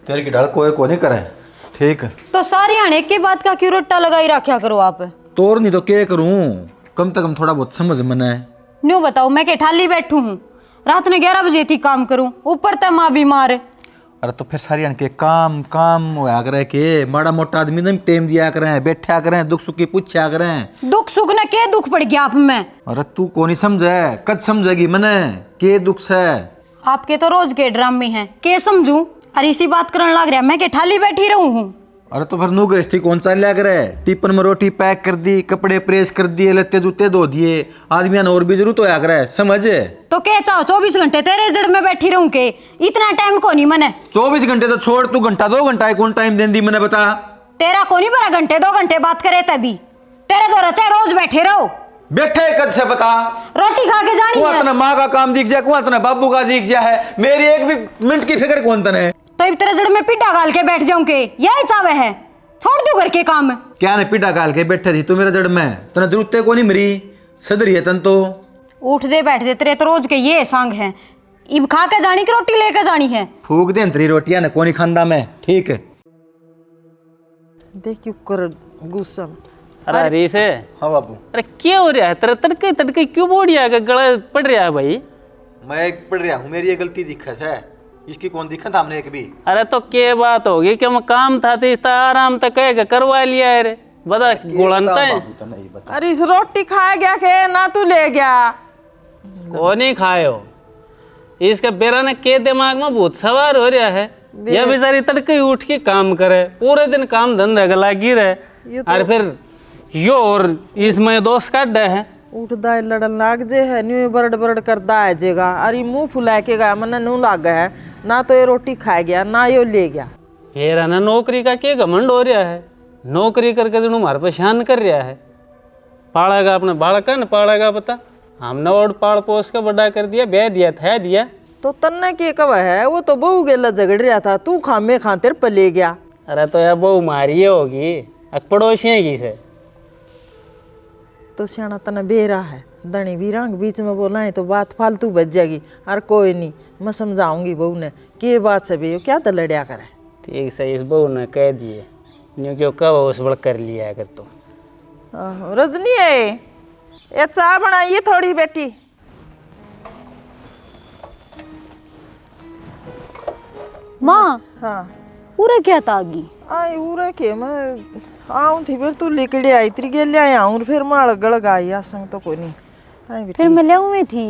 तेरे की ढाल कोई को नहीं करे। ठीक तो सारी आने की बात का क्यों रट्टा लगाई रखा करो आप। तोर नहीं तो क्या करूं, कम से कम थोड़ा बहुत समझ मने। न्यू बताओ, मैं के ठाली बैठू हूँ, रात ने 11 बजे थी काम करूं, ऊपर तक माँ बीमार। अरे तो फिर सारी के काम काम होया करे के माड़ा मोटा आदमी ने टेम दिया करें, बैठा करें, दुख सुख की पूछा करें। दुख सुख ने के दुख पड़ गया आप में। अरे तू को नहीं समझे, कद समझेगी मने के दुख से। आपके तो रोज के ड्रामे हैं, के समझू। अरे इसी बात करने लग रहा मैं के ठाली बैठी रहूं हूँ। अरे तो फिर नू गृहस्थी कौन सा लिया करे, टिफिन में रोटी पैक कर दी, कपड़े प्रेस कर दिए, लत्ते जूते धो दिए, आदमी ने और भी जरूरत होया करे समझ। तो क्या चाहो 24 घंटे तेरे जड़ में बैठी रहूं के, इतना टाइम को नहीं मने। 24 घंटे तो छोड़, तू घंटा 2 घंटा कौन टाइम दें दी मैंने बता। तेरा को नहीं बड़ा घंटे 2 घंटे बात करे तभी तेरे तो रचा रोज बैठे रहो। बैठे कद से बता, रोटी खा के जानी है। कुआं माँ का काम दिख जाए, कुआं बाबू का दिख जाए है, मेरी एक भी मिनट की फिक्र कौन तने। तो अब तेरे जड़ में पिड्डा गाल के बैठ जाऊं के, यही चावे है। छोड़ दो घर के काम। क्या ने पिटा गाल के बैठे थी तू मेरे जड़ में, तना जरूरत को नहीं मरी सदरी है तन तो। उठ दे बैठ दे, तेरे तो रोज के ये सांग हैं। इब खा के जानी की रोटी लेके जानी है। फूक दे तेरी रोटियां ने कोनी खांदा मैं। ठीक है देख क्यों कर गुस्सा। अरे हरी से। हाँ बाबू। अरे क्या हो रहा है तेरा, तड़के तड़के क्यों बोड़िया का गला पड़ रहा है भाई। मैं एक पढ़ रहा हूँ, मेरी ये गलती दिखा है, इसकी कौन दिखा था हमने एक भी। अरे तो क्या बात होगी कि मैं काम था तो इस आराम तक कहेगा करवा लिया है रे, बता गुड़नता है। अरे इस रोटी खाया गया के ना तू ले गया। को नहीं खाए हो, इसके बेरा ने के दिमाग में भूत सवार हो रहा है। यह बेचारी तड़के उठ के काम करे, पूरे दिन काम धंधा गला गिरे और फिर यो और इसमें दोस्त काट है। उठदा है लड़न लाग जे है, न्यू बरड बरड करदा है जेगा। अरे मुंह फुला के गया मने नू लाग है, ना तो ये रोटी खाए गया ना ये ले गया। फिर है ना नौकरी का क्या घमंड हो रहा है, नौकरी करके जो हमारे परेशान कर रहा है। पालेगा अपने बालका न पालेगा पता, हमने और पाल पोस के बड़ा कर दिया, ब्याह दिया था दिया। तो तन्ने के कब है, वो तो बहू गेला झगड़ रहा था, तू खामे खातिर पे ले गया। अरे तो यार बहू मारी होगी, पड़ोसियों की से। तो सियाना तने बेरा है, दणी वीरांग बीच में बोला है तो बात फालतू बच जाएगी। अरे कोई नहीं, मैं समझाऊंगी बहू ने के बात से भी क्या तो लड़िया करे। ठीक से इस बहू ने कह दिए, न्यू क्यों कब उस बड़ कर लिया अगर तो। रजनी है, ये चाय बनाइए थोड़ी बेटी। माँ हाँ पूरा क्या तागी। आई उरे के मैं आऊँ थी फिर तू लिकड़ी आई त्री गेल ले आऊँ फिर माल गड़ आई आ संग तो कोई नहीं। आई बेटी फिर मैं ले हुई थी।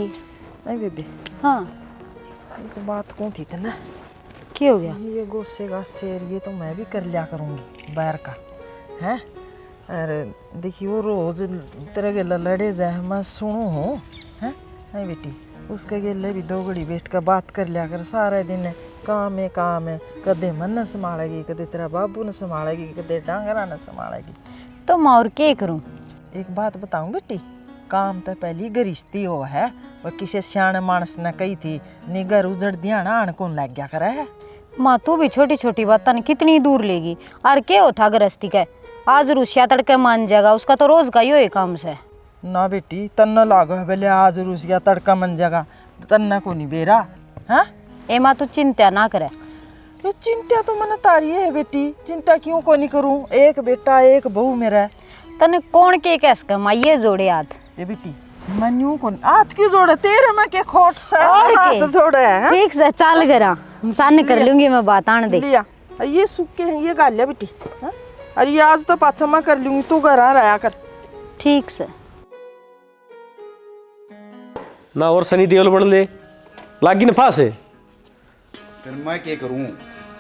आई बेबी हाँ एक बात कौन थी ना, क्या हो गया। ये गोसे का शेर ये तो मैं भी कर लिया करूँगी बैर का हैं। अरे देखिए वो रोज तेरे गेला लड़े जाए मैं सुनू हूँ हैं। आई बेटी उसके गेले भी 2 घड़ी बैठ कर बात कर लिया कर, सारे दिन काम है। कदे मन न संभालेगी, कदे तेरा बाबू न संभालेगी, कदे डांगरा न संभालेगी। तो मैं और क्या करूँ। एक बात बताऊं बेटी, काम तो पहली गरिश्ती हो है, वह किसी सियाने मानस ने कही थी निगर उजड़ दिया ना आन कौन लग गया करे है। माँ तू भी छोटी छोटी बातें न कितनी दूर लेगी। और क्या होता गृहस्थी का, आज रूसिया तड़के मान जाएगा, उसका तो रोज का ही काम से। ना बेटी तन्ना लागो है बोले आज रूसिया तड़का मन जाएगा, तन्ना को नहीं बेरा हाँ। ए माँ तू चिंता ना करे। ये चिंता तो मन तारी है बेटी, चिंता क्यों को नहीं करूं, एक बेटा एक बहू मेरा। तने कौन के कैस कमा ये जोड़े हाथ। ये बेटी मन्यू को हाथ क्यों जोड़े, तेरे में के खोट से और हाथ जोड़े है। ठीक से चाल करा, हम सामने कर लूंगी मैं बात आने दे। लिया ये सूखे हैं ये गाल लिया बेटी हाँ? अरे ये आज तो पाछा मैं कर लूंगी, तू घर आ रहा कर। ठीक से ना और सनी देओल बन ले लागी न फांसे। फिर मैं क्या करूं,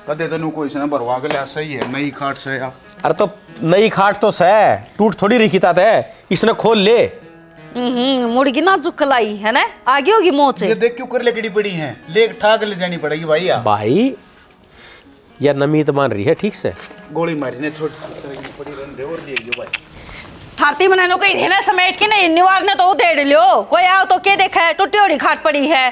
कदे तनु कोई से भरवा के लिया सही है, नई खाट से या। अरे तो नई खाट तो सै टूट थोड़ी रखी तात है, इसने खोल ले। मुड़गी ना चुकलाई है ना, आगे होगी मोच। ये देख क्यों कर लेकड़ी पड़ी हैं, ले ठाक ले जानी पड़ेगी भाई। या भाई यार नमीत मान रही है ठीक से, गोली मारी ने छोटी पड़ी रहने दे और ले जो भाई। थारती बनानो कहीं है ना समेट के नहीं निवार ने तो उधेड़ लियो, कोई आओ तो क्या देखा है टूटी ओड़ी खाट पड़ी है।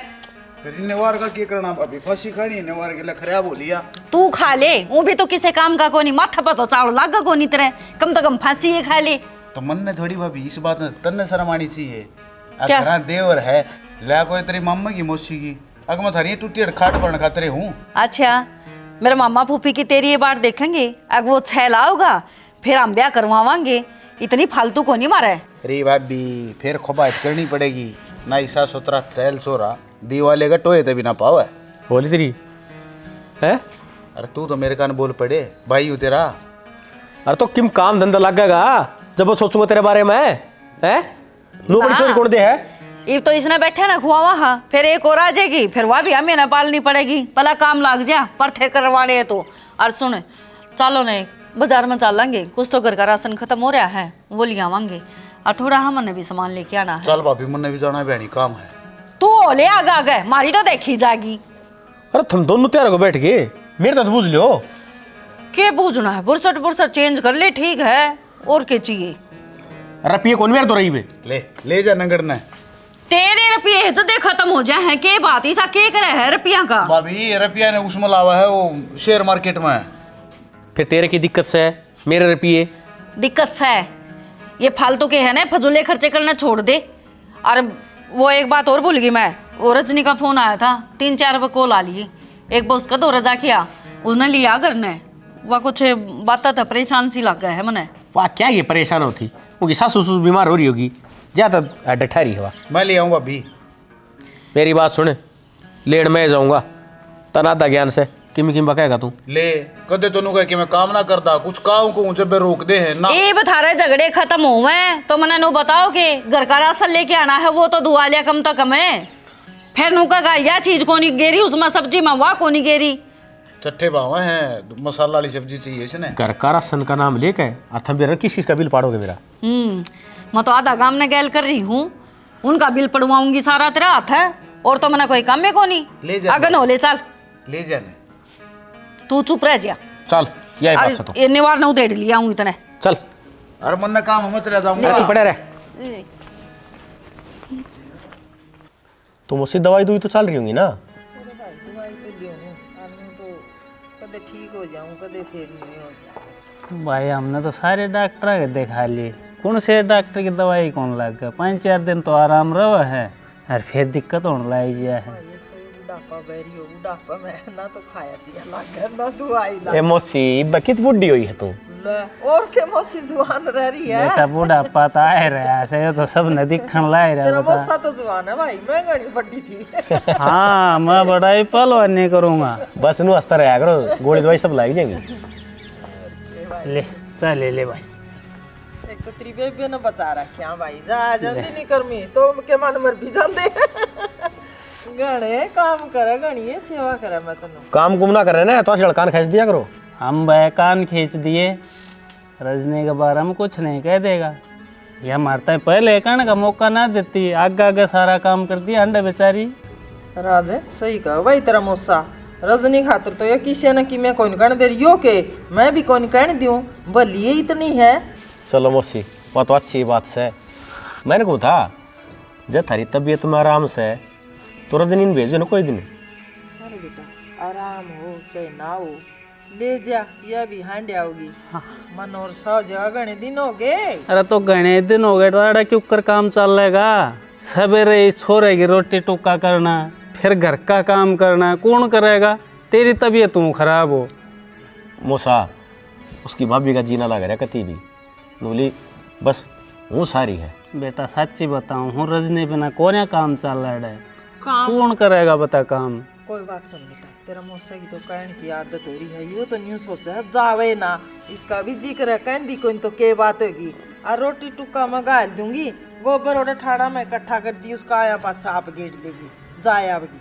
फिर नेवार का क्या करना, अभी फांसी खानी है, नेवार के लिए खराब हो लिया। तू खा ले, वो भी तो किसी काम का कोनी, माथा पर तो चावल लागा कोनी तेरे, कम तो कम फांसी ये खा ले। तो मन ने थोड़ी भाभी इस बात में तन्ने शर्म आनी चाहिए। क्या? घर देवर है ला कोई तेरी मामा की मौसी की, अगर मैं थारी टूटी खाट पर खाते हूँ। अच्छा मेरे मामा फूफी की तेरी ये बात देखेंगे, अगर वो 6 लाओगा फिर हम ब्याह करवावांगे। इतनी फालतू को नहीं मारा है। अरे भाभी फिर खोबाइत करनी पड़ेगी ना, ऐसा सुतरा चैल सोरा दीवाले का टोए तभी ना पावे। बोली तेरी है। अरे तू तो मेरे कान बोल पड़े भाई हूँ तेरा। अरे तो किम काम धंधा लगेगा जब वो सोचूंगा तेरे बारे में है। नू बड़ी चोरी कौन दे है। ये तो इसने बैठे ना खुआ वहाँ, फिर एक और आ जाएगी, फिर वह भी हमें ना पालनी पड़ेगी। भला काम लग जा, परथे करवाने है तो। और सुन, चलो नहीं बाजार में चलेंगे, कुछ तो घर का राशन खत्म हो रहा है, वो ले आवांगे। और थोड़ा हमने भी सामान लेके आना है। चल भाभी मुन्ने भी जाना बहनी काम है। तू ले आगे आगे, मारी तो देखी जाएगी। अरे तुम दोनों तैयार हो बैठ के मेरे तो बूझ लो। के पूछना है, बुरसट बुरसट चेंज कर ले, ठीक है, और क्या चाहिए। रपिए कौन मेरे तो रही बे। ले जा नगर ने। तेरे रुपये जो दे खत्म हो जाए हैं, के बात ऐसा के करे है रुपया का। भाभी रुपया ने उसमें लावा है वो शेयर मार्केट में। फिर तेरे की दिक्कत से है मेरे रुपये। दिक्कत से है ये फालतू के है ना, फजूले खर्चे करना छोड़ दे। और वो एक बात और भूल गई मैं, वो रजनी का फोन आया था, 3-4 रुपये कॉल आ लिए। एक बार उसका दौरा जा किया, उसने लिया घर ने, वह कुछ बात था, परेशान सी लग गया है मने। वाह क्या ये परेशान होती, उनकी सासू ससुर बीमार हो रही होगी, ज्यादा ठहरी हवा। मैं ले आऊँगा भाभी। मेरी बात सुन, लेड़ मैं जाऊंगा तनादा ज्ञान से किमी किम बकाएगा तू। ले कदे तो कह कि मैं काम ना करता, कुछ काम को जब रोक दे है ना। ये बता रहे झगड़े खत्म हुए तो मैंने नो बताओ कि घर का राशन लेके आना है, वो तो दुआ लिया कम तो कम है। फिर नु का यह चीज को नहीं गेरी, उसमें सब्जी में वाह को नहीं गेरी। चट्टे बावा हैं, मसाला वाली सब्जी चाहिए इसने। घर का राशन का नाम लेके और थम बेर किस चीज का बिल पाड़ोगे मेरा। मैं तो आधा काम ने गैल कर रही हूँ, उनका बिल पड़वाऊंगी, सारा तेरा हाथ है। और तो मैंने कोई काम में को नहीं। ले जा अगन हो ले, चल ले जाने। तू चुप रह जा। चल यही बात से तो ये निवार न उधेड़ लिया हूँ इतने। चल अरे मन ने काम हम चला तू जाऊंगा। पड़े रहे। तुम उससे दवाई दुई तो चल रही होंगी ना। दवाई तो लियो आदमी तो कदे ठीक हो जाऊं, कदे फिर नहीं हो जाए। भाई हमने तो सारे डॉक्टर के दिखा लिए, कौन से डॉक्टर की दवाई कौन लग गया। 5-4 दिन तो आराम रहा है और फिर दिक्कत होने लग गया है। ये तो बुढ़ापा बैरी हो, बुढ़ापा में ना तो खाया पिया लग ना दवाई ए मौसी कित बुढ़ी हुई है तू। और के मौसी जुआन रह रही है। बेटा बुढ़ापा तो आ रहा है, तो सब न दिखण ला तेरा रहा मौसा तो जुआन है भाई, मैं घनी बड़ी थी। हाँ मैं बड़ा ही पहलवान नहीं करूँगा। बस नू हंसता रहा करो, गोली दवाई सब लाई जाएंगी। ले चल ले भाई। एक तो तेरी बेबे ने बचा रखा भाई, जा जल्दी नहीं करमी तो के मन मर भी जाते। गणे काम करे, गणी सेवा करे। मैं तनु काम कुम ना करे ना तो लड़कान खींच दिया करो। हम बैकान खींच दिए, रजनी के बारे में कुछ नहीं कह देगा। यह मारता है पहले कहने का मौका ना देती, आगे आगे सारा काम कर दिया अंडे बेचारी। राज सही कहा भाई तेरा मौसा। रजनी खातर तो ये किसी न कि मैं कौन कहने दे रही हो के मैं भी कौन कहने दूं, बलिए इतनी है। चलो मौसी वो तो अच्छी बात से मैंने कहा था जब थारी तबीयत में आराम से तो रजनी ने भेजो ना कोई दिन। अरे बेटा आराम हो चाहे ना हो, ले जा, यह भी हांडे आओगी। मन और 100 जगह गणे दिन हो गए। अरे तो घने दिन हो गए, तो क्यों कर काम चल रहेगा। सवेरे छोरे की रोटी टुक्का करना, फिर घर का काम करना, कौन करेगा। तेरी तबीयत तू खराब हो। मौसा उसकी भाभी का जीना लग रहा है कती भी नूली, बस वो सारी है। बेटा सच्ची बताऊं हूँ, रजनी बिना कौन काम चल रहा है, कौन करेगा बता काम। कोई बात नहीं बेटा, तेरा मौसा की तो कहने की आदत हो रही है, यो तो न्यू सोचा है जावे ना, इसका भी जिक्र है कहन दी कोई तो के बात होगी। और रोटी टुक्का में गाल दूंगी, गोबर और ठाड़ा में इकट्ठा कर दी, उसका आया पाछा आप गेट लेगी जाए आवेगी।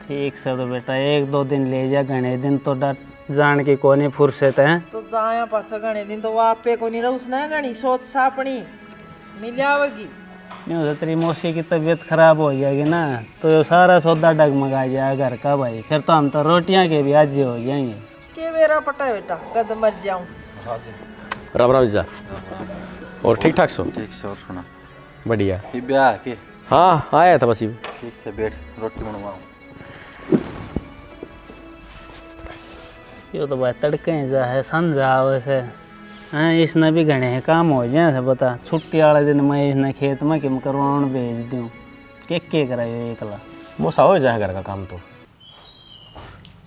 ठीक से तो बेटा 1-2 दिन ले जा, घने दिन तो जान की कोनी फुर्सत है। तो जाया पाछा घने दिन तो वहाँ पे को नहीं रहा, उसने घनी सोच सापनी मिल आवेगी। नहीं हो तेरी मौसी की तबीयत खराब हो जाएगी ना, तो ये सारा सौदा डगमगा जाएगा घर का भाई। फिर तो हम तो रोटियां के भी आज हो जाएंगे। के मेरा पटा बेटा कद मर जाऊं। राम राम जा। और ठीक ठाक सो। ठीक से और सुना बढ़िया। ये ब्याह के हाँ आया था बस ये। ठीक से बैठ, रोटी बनवाऊँ। ये तो भाई तड़के ही जा है समझा वैसे। हाँ इसने भी घने काम हो जाए से बता। छुट्टी वाले दिन मैं इसने खेत में किम करवाने भेज दूँ, के कराए एकला। मौसा हो जाए घर का काम तो।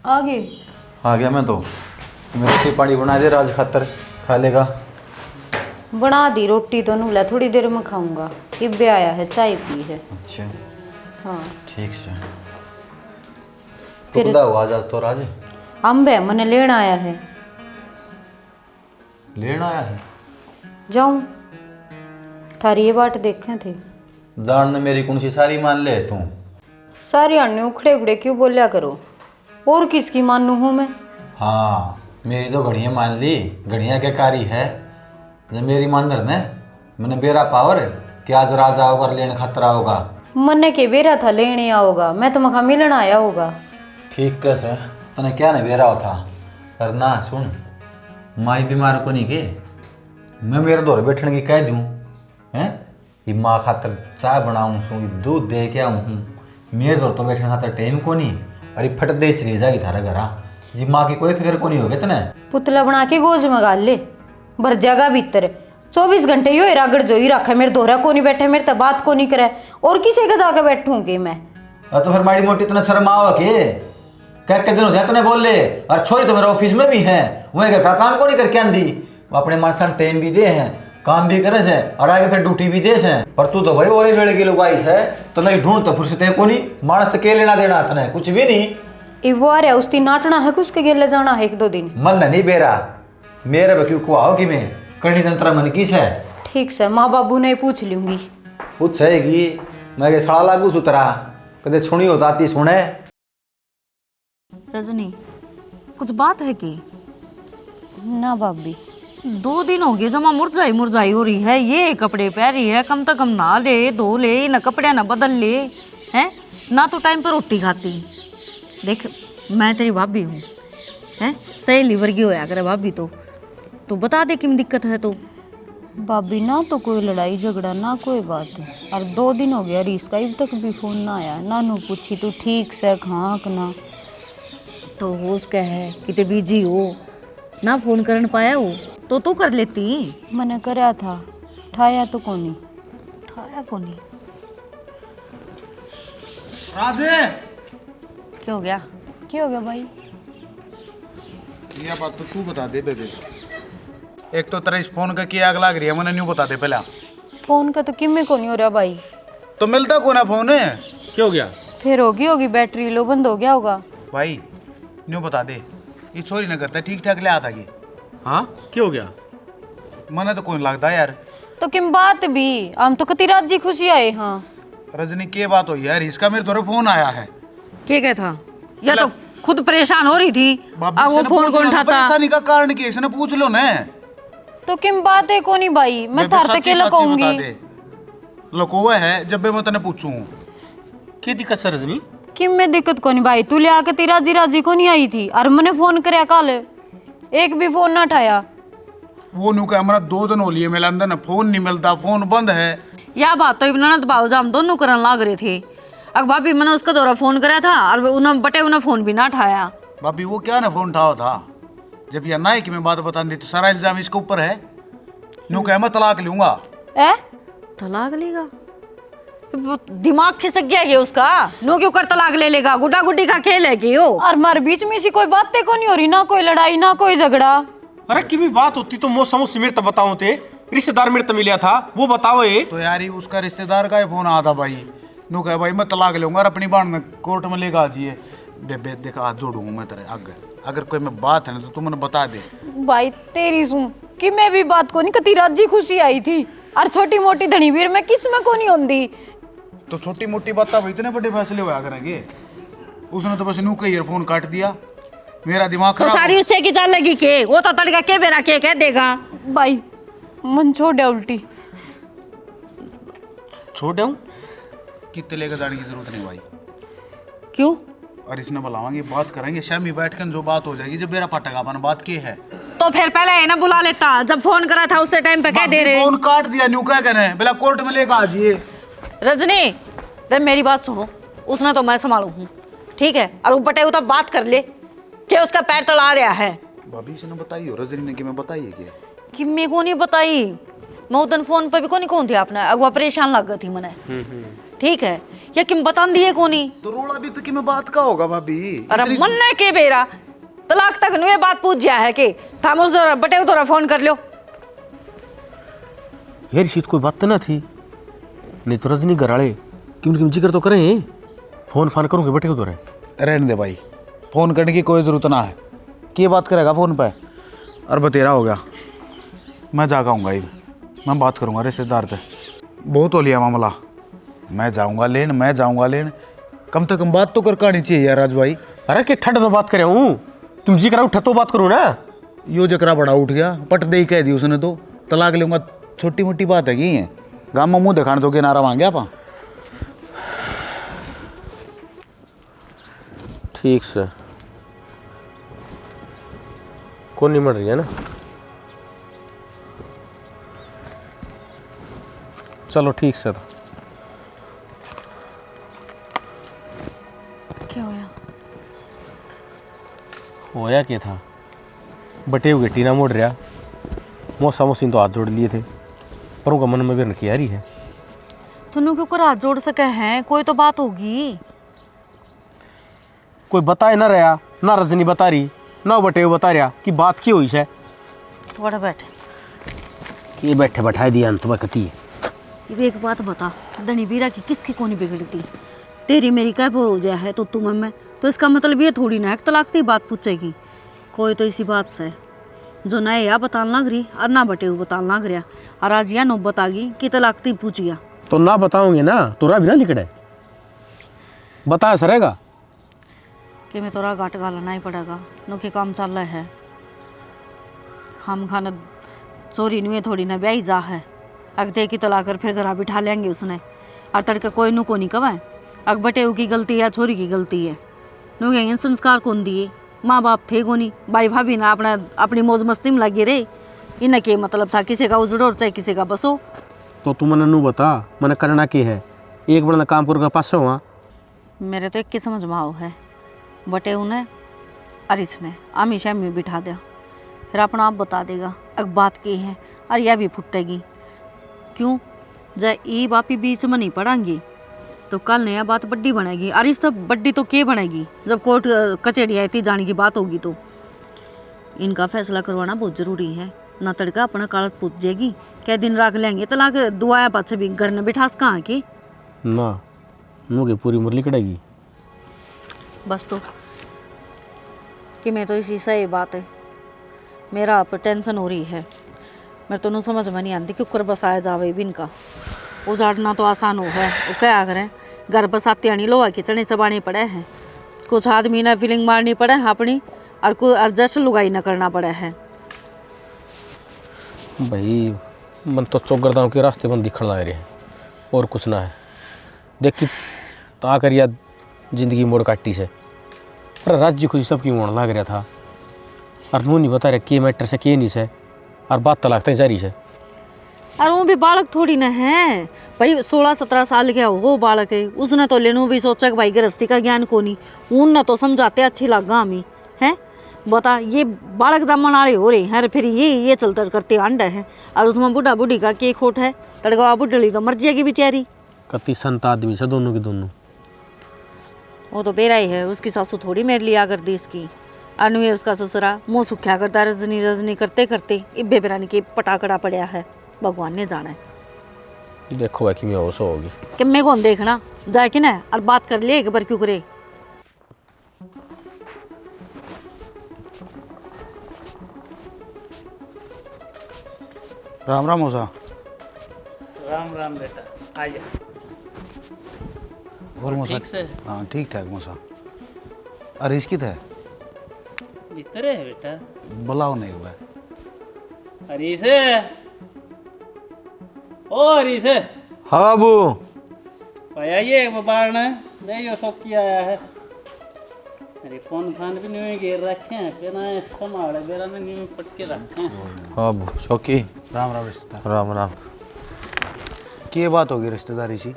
आगे आ गया मैं तो। मैं रोटी पानी बना दे राज खातर, खा लेगा। बना दी रोटी तो नूला, थोड़ी देर में खाऊंगा। इब्बे आया है, चाय पी है। अच्छा हाँ ठीक से। फिर- टुकड़ा हुआ आज तो राज अम्बे मने लेना आया है। लेना आया है। जाऊं थारी ये बाट देखे थे। जान ने मेरी कौन सी सारी मान ले तू। सारी अन्य उखड़े उखड़े क्यों बोलिया करो, और किसकी मानू हूँ मैं। हाँ मेरी तो घड़ियाँ मान ली, घड़ियाँ के कारी है। जब मेरी मानदर ने मैंने बेरा पावर कि आज राजा होगा लेने खतरा होगा। मन्ने के बेरा था लेने आओगा, मैं तो मखा मिलना आया होगा। ठीक कैसे तने क्या नहीं बेरा था। पर ना सुन, माई बीमार को नहीं के मैं मेरे दौर बैठने की कह दूँ हैं। ये माँ खातर चाय बनाऊँ हूँ, दूध दे के आऊँ हूँ। मेरे दौर तो बैठने खातर टाइम को नहीं। अरे फट दे चली जाएगी थारा घरा। जी माँ की कोई फिक्र को नहीं होगी तने। पुतला बना के गोज में गाल ले, बर जगह भीतर 24 घंटे यो रागड़ जो ही रखा। मेरे दोहरा को नहीं बैठे, मेरे तो बात को नहीं करे, और किसी का जाकर बैठूंगी मैं। तो फिर माड़ी मोटी इतना शर्म आओ के क्या दिन हो जाए तने बोल ले। और छोरी तो मेरे ऑफिस में भी है, वही घर का काम को नहीं करके आंदी। वो अपने मानसान टाइम भी दे हैं, काम भी करे से, और आगे फिर ड्यूटी भी दे से। पर तू तो भाई ओरे वेले की लुगाई से, तने ढूंढ तो फुर्सत है को नहीं। मानस के लेना देना तने कुछ भी नहीं। वो आ रहा उसकी नाटना है, उसके गेले जाना है 1-2 दिन। मन नहीं बेरा मेरे बक्यू को आओ कि मैं करनी तंत्र मन की है। ठीक से माँ बाबू ने पूछ लूंगी। पूछेगी मैं के साला लागू सुतरा कदे सुनी होता आती सुने। रजनी कुछ बात है कि ना भाभी 2 दिन हो गए जमा मुरझाई मुरझाई हो रही है। ये कपड़े पहन रही है, कम से कम नहा ले धो ले, न कपड़े ना बदल ले हैं, ना तो टाइम पर रोटी खाती। देख मैं तेरी भाभी हूँ हैं, सहेली वर्गी होया करे भाभी तो बता दे किम दिक्कत है तो। भाभी ना तो कोई लड़ाई झगड़ा ना कोई बात है। और 2 दिन हो गया रीस का, अब तक भी फोन ना आया। नानू पूछी तू ठीक से कहाँ ना, तो हो उसका है कि ते बिजी हो ना, फोन करन पाया हो तो तू कर लेती। मैंने कराया था, ठाया तो कोनी। उठाया को नहीं। राजे क्या हो गया? क्या हो गया भाई? ये बात तो तू बता दे बेबे। एक तो तेरे इस फोन का क्या आग लग रही है, मैंने न्यू बता दे पहला। फोन का तो किम्मे को नहीं हो रहा भाई। तो मिलता कौन है फोन है? क्या हो गया? फिर होगी बैटरी लो बंद हो गया होगा। भाई न्यू बता दे, ये चोरी न करता ठीक ठाक ले आता कि हाँ क्या हो गया? मने तो कौन लगता यार। तो किम बात भी, हम तो कती रात जी खुशी आए। हाँ रजनी के बात हो यार, इसका मेरे तोरे फोन आया है। क्या था? या तो खुद परेशान हो रही थी, बाबी अब वो से फोन पूछ कौन लो, उठाता? परेशानी का कारण की इसने पूछ लो ना। तो किम बात है कोनी भाई, मैं बेबे थार तक सच्ची के सच्ची बता लगाऊंगी। दे। लकोवा है जब भी मैं तने पूछूं। क्या दिक्कत सर रजनी? किम में दिक्कत कोनी भाई, तू ले आके तेरा राजी को नहीं आई थी। और मैंने फोन कराया कल, एक भी फोन ना उठाया। वो न्यू का हमारा 2 दिन हो लिए मेरे अंदर ना फोन नहीं मिलता, फोन बंद है। या बात तो ननद भावजा हम दोनों करन लाग रहे थे। अब भाभी मैंने उसका दौरा फोन कराया था और उन्हें फोन भी ना उठाया। भाभी वो क्या ना फोन उठाओ था, जब ये ना कि मैं बात बता दी तो सारा इल्जाम इसके ऊपर है। न्यू कह मैं तलाक लूंगा। ए तलाक लेगा? वो दिमाग खिसक गया ये उसका। नो क्यों कर तलाक ले लेगा? गुड्डा गुड्डी का खेल है कि वो। और हमारे बीच में इसी कोई बातें को नहीं हो रही, ना कोई लड़ाई ना कोई झगड़ा। अरे की भी बात होती तो मौसम से मेरे तो बताओ थे, रिश्तेदार मेरे तो मिला था वो बताओ। ये तो यार ये उसका रिश्तेदार का फोन आया था भाई। न्यू कह भाई मैं तलाक लूंगा और अपनी बहन कोर्ट में लेकर आ जाइए। बेबे देखा हाथ जोड़ूंगा मैं तेरे आगे, अगर कोई मैं बात है ना तो तू मुझे बता दे। भाई तेरी सुन कि मैं भी बात को नहीं कती राजी खुशी आई थी। और छोटी मोटी धनी वीर मैं किस में को नहीं होंदी। तो छोटी मोटी बात अब इतने बड़े फैसले हुआ करेंगे। उसने तो बस न्यू का ईयरफोन काट दिया, मेरा दिमाग तो खराब सारी उससे की जान लगी के वो तो तड़का के बेरा के कह देगा। भाई मन छोड़ दे उल्टी। छोड़ दूं? कितने लेकर जाने की जरूरत नहीं भाई। क्यों? और इसने बुलावांगे बात करेंगे, शामी बैठ कर जो बात हो जाएगी। जब मेरा पटका अपन बात की है तो फिर पहले है ना बुला लेता, जब फोन करा था उससे टाइम पे कह दे रहे। फोन काट दिया, न्यू क्या कहने बोला कोर्ट में लेकर आ जाइए। रजनी रे मेरी बात सुनो, उसने तो मैं संभालू हूँ ठीक है, और वो बटे तो बात कर ले कि उसका पैर तला रहा है। भाभी से ने बताई हो रजनी ने कि मैं बताइए क्या कि मेरे को नहीं बताई, मैं उधर फोन पे भी को नहीं कौन थी आपने, अगवा परेशान लग गई थी मैंने ठीक है, या कि बता दिए को नहीं। तो रोड़ा भी तो कि मैं बात का होगा भाभी। अरे मन ने के बेरा तलाक तक नुए बात पूछ गया है कि था उस दौरा बटे थोड़ा फोन कर लो। यार शीत कोई बात तो ना थी, नहीं तो रजनी घराले किम जिक्र तो करें, फोन फान करूँगे बैठे तो रहे। रहने दे भाई, फ़ोन करने की कोई ज़रूरत ना है। की बात करेगा फ़ोन पे? और बतेरा हो गया, मैं जागा आऊँगा ही, मैं बात करूँगा रिश्तेदार से। बहुत हो लिया मामला, मैं जाऊँगा लेन, कम से कम बात तो कर कानी चाहिए यार राज भाई। अरे कि ठंड में बात करे हूँ, तुम जिक्र उठा तो बात करूँ ना। यो जकरा बड़ा उठ गया, पट दे ही कह दी उसने तो, तलाक लूँगा छोटी मोटी बात है की है, गाँव में मुँह दिखाने तो के नारा मांगे आप। ठीक से कौन नहीं मर रही है ना, चलो ठीक से। तो क्या होया? होया क्या था, बटे हुए टीना मोड़ रहा, मौसा मौसी तो हाथ जोड़ लिए थे, पर उनका मन में भी रखी आ रही है। तुम क्यों कर हाथ जोड़ सके हैं, कोई तो बात होगी। कोई बताए ना रहा, ना रजनी बता रही, ना बटे बता रहा कि बात की हुई है। थोड़ा बैठ, कि बैठे बैठाए दिया अंत में कती है। ये एक बात बता, धनी बीरा की किसकी कोनी बिगड़ती, तेरी मेरी क्या बोल जाए है तो तुम मैं, तो इसका मतलब ये थोड़ी ना है तलाक की बात पूछेगी। कोई तो इसी बात से जो ना या बताने लग रही और ना बटे बताने लग रहा, और आज यह नौबत आ गई कि तलाक ती पूछ गया। तो ना बताओगे ना तोरा भी ना निकले, बता सरेगा कि मैं तोरा गाट गालना ही पड़ेगा, नो के काम चल रहा है। हम खाना चोरी नुए थोड़ी ना ब्याही जा है, अगते की तलाक कर फिर घर बिठा लेंगे उसने, और तड़के कोई नु को नहीं कब है, अग बटे की गलती है छोरी की गलती है, नु कहेंगे संस्कार कौन दिए, माँ बाप थे को नहीं, भाई भाभी ना अपनी मौज मस्ती में लगे रहे, इन्हें के मतलब था किसी का उजड़ो चाहे किसी का बसो। तो तू मैंने नू बता मैंने करना क्या है, एक बड़ा काम कर पास हुआ। मेरे तो एक की समझ में आओ है, बटे उन्हें और इसने हमेशा में बिठा दिया, फिर अपना आप बता देगा अग बात की है, और यह भी फुटेगी। क्यों जय ई बापी बीच में नहीं पड़ेंगी तो कल नया बात बड्डी बनेगी, और इस तब बड्डी तो क्या बनेगी जब कोर्ट कचहरी आई जाने की बात होगी। तो इनका फैसला करवाना बहुत ज़रूरी है, ना तड़का अपना कालत पूछ जाएगी, क्या दिन राख लेंगे तलाक दुआया पाछे भी घर में बिठास कहाँ की ना नू की पूरी उम्र लिकड़ेगी। बस तो कि मैं तो इसी सही बात है, मेरा आप टेंशन हो रही है, मेरे तो नू समझ में नहीं आती कि ऊपर बसाया जावे भी इनका, उजाड़ना तो आसान हो है, वो क्या करें घर बसाते आनी लोहा के चने चबाने पड़े हैं, कुछ आदमी ना फीलिंग मारनी पड़े है अपनी, और कोई एडजस्ट लुगाई न करना पड़ा है। भाई मन तो चौगरदाओं के रास्ते बंद दिखण लग रहे हैं, और कुछ ना है। देख कि ता कर या जिंदगी मोड़ काटी से, पर राज्य खुशी सबकी होने लग रहा था, और नू नहीं बता रहे के मैटर से के नहीं से, और बात तलाक तक जारी है। और वो भी बालक थोड़ी ना है भाई, 16-17 साल का वो बालक है, उसने तो लेनू भी सोचा कि भाई गृहस्थी का ज्ञान को नहीं, उन तो समझाते अच्छी लगा हमें हैं। बता ये बालक जमन वाले हो रहे हैं, फिर ये चलते करते अंडा है, और उसमें बूढ़ा बूढ़ी का के खोट है, तड़का बुढ़ली तो मर जाएगी बेचारी। कति संत आदमी से दोनों की दोनों, वो तो बेरा ही है, उसकी सासू थोड़ी मेरे लिया कर दी इसकी, अनुए उसका ससुरा मुँह सुख्या करता रजनी रजनी करते करते इब्बे बेरानी के पटाकड़ा पड़ा है, भगवान ने जाना है। देखो भाई कि मैं होश होगी कि मैं कौन देखना जाए कि ना, और बात कर ले एक बार क्यों करे। राम राम मौसा। राम राम बेटा, आइए। और मौसा ठीक से? हाँ ठीक ठाक मौसा। अरे इसकी है भीतर है बेटा, बुलाओ नहीं हुआ है। हरीसे, ओ हरीसे, हाँ बाबू। भाई आइए बाहर ने, नहीं शौकी आया है। अरे फोन फान भी नहीं घेर रखे हैं, बिना संभाले बेरा ने न्यू पटके रखे हैं। हाँ बाबू शौकी। राम राम रिश्तेदार। राम राम। की बात होगी रिश्तेदारी सी?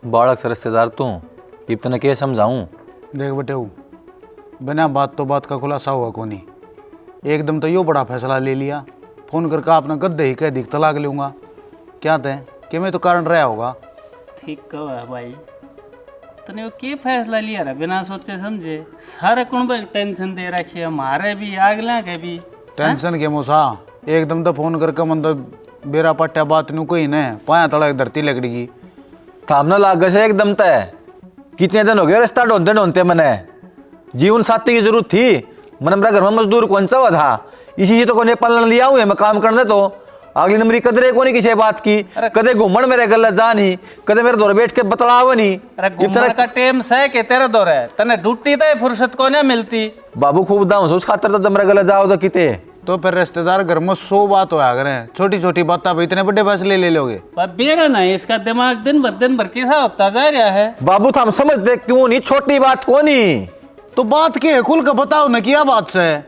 बालक से रिश्तेदार तू, इतना क्या समझाऊं? देख बेटे हूँ बिना बात तो बात का खुलासा हुआ को नहीं, एकदम तो यो बड़ा फैसला ले लिया, फ़ोन करके आपने गद्दे ही कह दी तलाक लूँगा, क्या तय कि मैं तो कारण रहा होगा। ठीक कहो है भाई, तने वो के फैसला लिया रे बिना सोचे समझे? सारे कुण पे टेंशन दे रखी है, हमारे भी आगला के भी। टेंशन के मोसा एकदम तो फोन करके मन तो बेरा पट्टा बात नहीं कोई ने पाया तड़ा धरती लकड़ीगी थामना लाग से एकदम तय। कितने दिन हो गए रिश्ता ढूंढते ढूंढते मैंने जीवन साथी की जरूरत थी। मैंने मेरा घर में मजदूर कौन सा हुआ था, इसी से तो कोने पालन लिया हुए मैं काम करने तो अगली नंबरी कदरे को नहीं किसी बात की, कदे घूमन मेरे गल जा नहीं, कदे मेरे दौर बैठ के बतलाव नहीं। अरे घूमने का टेम से के तेरा दौर है, तने ड्यूटी तो फुर्सत को नहीं मिलती। बाबू खूब दाऊ उस खातर तो जब मेरे गल जाओ तो किते तो फिर रिश्तेदार घर में 100 बात होया करें, छोटी छोटी बातें पे इतने बड़े फैसले ले लोगे। पर बेरा ना इसका दिमाग दिन भर कैसा होता जा रहा है। बाबू था हम समझते क्यों नहीं, छोटी बात को नहीं तो बात क्या है खुल के बताओ ना, क्या बात से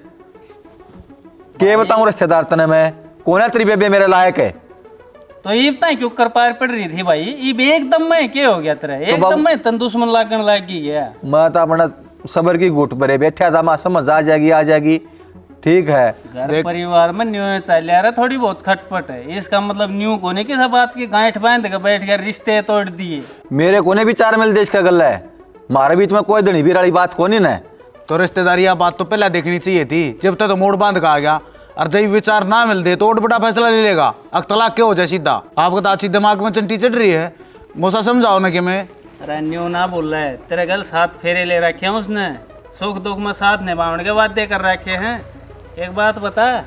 के बताऊं रिश्तेदार तने मैं कौन है तेरी बेबे मेरे लायक है। तो इतना क्यों कर पार पड़ रही थी भाई, इब एकदम में क्या हो गया तेरा, एकदम में तन दुश्मन लागन लाग गया। मैं तो अपना सबर की घुट भरे बैठा था, मैं समझ आ जाएगी ठीक है। घर परिवार में न्यू चल रहा, थोड़ी बहुत खटपट है, इसका मतलब न्यू कोने की सब बात की गांठ बांध के बैठ गया, रिश्ते तोड़ दिए। मेरे कोने भी 4 मील देश का गला है, हमारे बीच में कोई धनी भी वाली बात को नहीं ना। तो रिश्तेदारी बात तो पहले देखनी चाहिए थी, जब तक तो मोड़ बांध का आ गया। और जब विचार ना मिलते तो और बड़ा फैसला ले लेगा, अब तलाक क्या हो जाए सीधा। आपको तो अच्छी दिमाग में चंटी चढ़ रही है, मोसा समझाओ ना कि मैं। अरे न्यू ना बोल रहा है, तेरे गल 7 फेरे ले रखे हैं उसने, सुख दुख में साथ निभाने के वादे कर रखे हैं। एक बात बता,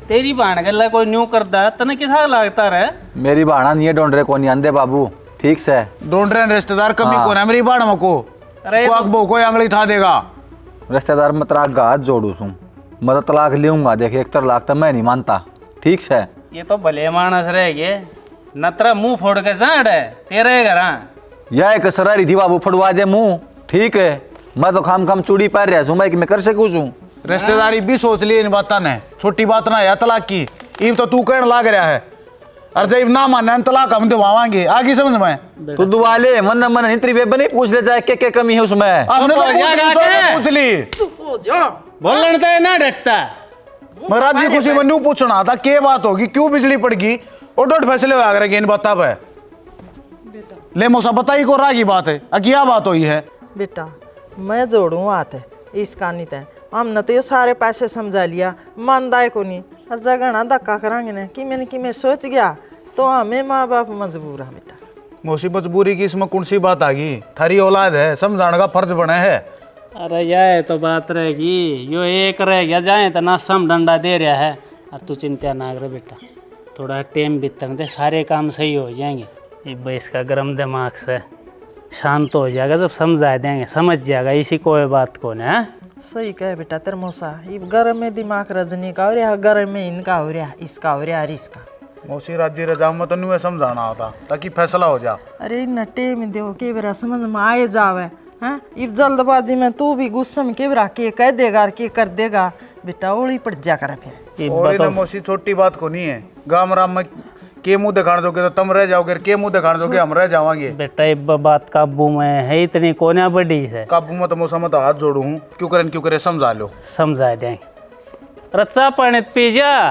तेरी बाण गल्ला कोई न्यू करता तने किसा लागता रहे? मेरी बाणा नहीं है ढूंढ रहे कौन आंदे बाबू, ठीक से ढूंढ रहे रिश्तेदार कमी हाँ। कौन है मेरी बाण में को? अरे को अकबो कोई आंगली ठा देगा। रिश्तेदार में तलाक का हाथ जोड़ू सूँ, मैं तो तलाक लूंगा। देख 1 तलाक तो मैं नहीं मानता, ठीक से। ये तो भले मानस रह गए, नतरा मुंह फोड़ के जाड़ है तेरे घर। यह एक सरारी थी बाबू, फड़वा दे मुंह, ठीक है। मैं तो खाम खाम चूड़ी पहन रहा हूँ, मैं कर सकूँ छूँ। रिश्तेदारी भी सोच ली इन बातों ने, छोटी बात ना है तलाक की। इब तो तू कहने लाग रहा है, और जब ना मानना तलाक हम दिवावांगे, आगे समझ में। तू दुआ ले, मन मन नहीं तेरी बेबे नहीं पूछ ले जाए क्या कमी है उसमें। आपने तो पूछ ली चुप हो जा। बोलन तो ना डटता। महाराज जी खुशी में न्यू पूछना था क्या बात होगी, क्यों बिजली पड़गी और डोट फैसले हुआ करेंगे इन बातों पे। ले मोसा बताई को रागी बात है, क्या बात हुई है? बेटा मैं जोड़ू हाथ है इस कहानी तय, हमने तो ये सारे पैसे समझा लिया, मानदाय को नहीं जगना धक्का करांगे ना कि मैं सोच गया तो हमें माँ बाप मजबूर है। बेटा मोसी मजबूरी की इसमें कौन सी बात आ गई, थारी औलाद है, समझाने का फर्ज बने है। अरे यह तो बात रहेगी, यो एक रह गया जाए तो ना सम डंडा दे रहा है। और तू चिंता ना कर बेटा, थोड़ा टाइम बीतने दे, सारे काम सही हो जाएंगे। ये इसका गर्म दिमाग से शांत हो जाएगा, जब समझा देंगे समझ जाएगा, इसी कोई बात को ना। सही कहे बेटा तेरे मौसा, ये घर में दिमाग रजनी का हो रहा, घर में इनका हो रहा, इसका हो रहा, इसका। मौसी राज्य रजा में तो नहीं समझाना होता ताकि फैसला हो जा। अरे नटे में दो के बेरा समझ में आए जावे हैं, इब जल्दबाजी में तू भी गुस्से में के बेरा के कह देगा के कर देगा, बेटा ओली पड़ जा कर फिर। और ना मौसी छोटी बात को नहीं है, गाँव राम में के मुंह दिखाने दोगे तो तुम रह जाओगे, के मुंह दिखाने दोगे हम रह जावांगे। बेटा ये बात काबू में है, इतनी कोना बड़ी है। काबू में तो मौसा में तो हाथ जोड़ू हूँ, क्यों करे समझा लो। समझा देंगे। रचा पानी पी जा।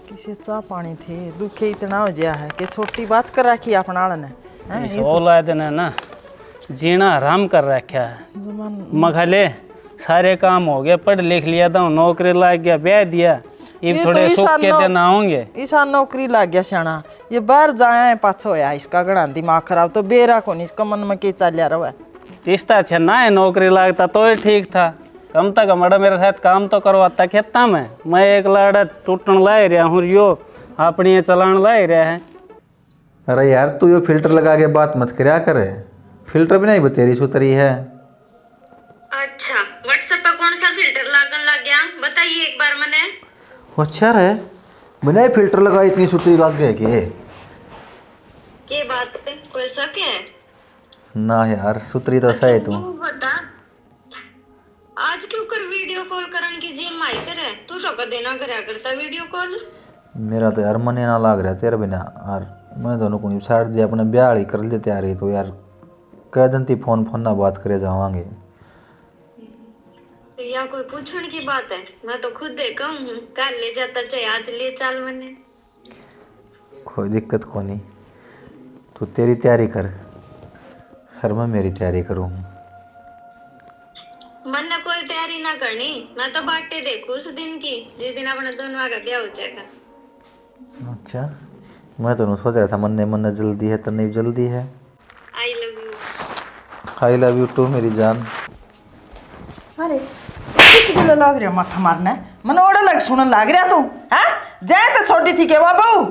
किसी चाह पानी थे दुखे इतना हो गया है कि छोटी बात कर रखी अपना ने इस औलाद ने ना जीना हराम कर रखा है। मखले सारे काम हो गए, पढ़ लिख लिया था, नौकरी लग गया, ब्याह दिया, ये थोड़े सुख के दिन आऊंगे। ईसा नौकरी लग गया सियाना, ये बाहर जाया है पाछ होया, इसका गड़ा दिमाग खराब तो बेरा को नहीं, इसका मन में के चल रहा है। रिश्ता अच्छा ना है, नौकरी लगता तो ही ठीक था, कम तक हमारा मेरे साथ काम तो करवाता खेता में। मैं एक लाड़ा टूटन ला रहा हूँ, यो अपनी चलान ला रहा है। अरे यार तू ये फिल्टर लगा के बात मत करया करे, फिल्टर भी नहीं बतेरी सुतरी है। अच्छा व्हाट्सएप पर कौन सा फिल्टर लागन लग गया, बताइए एक बार मैंने। अच्छा रे, मैंने फिल्टर लगा इतनी सुतरी लग गए के बात है, कोई शक है? ना यार सुतरी तो सही तू। बता आज क्यों कर वीडियो कॉल करन की जी माई करे, तू तो कदे ना करया करता वीडियो कॉल। मेरा तो यार मन ही ना लाग रहा तेरे बिना, और मैं दोनों को साइड दिया अपने ब्याह ही कर लेते आ रही, तो यार कह दंती फोन ना बात करे जावांगे। या कोई पूछने की बात है, मैं तो खुद देखा हूँ, कल ले जाता चाहे आज ले चल, मैंने कोई दिक्कत को नहीं, तू तेरी तैयारी कर, हर मैं मेरी तैयारी करूँ। मन ने कोई तैयारी ना करनी, मैं तो बाटे देखू उस दिन की जिस दिन अपने दोनों का ब्याह हो जाएगा। अच्छा, मैं तो नहीं सोच रहा था मन ने जल्दी है तो नहीं जल्दी है। I love you. I love you too मेरी जान। अरे किसी को लग रहा माथा मारना है, मन ओड़ा लग सुनने लग रहा तू है। जाए तो छोटी थी के वो बहू,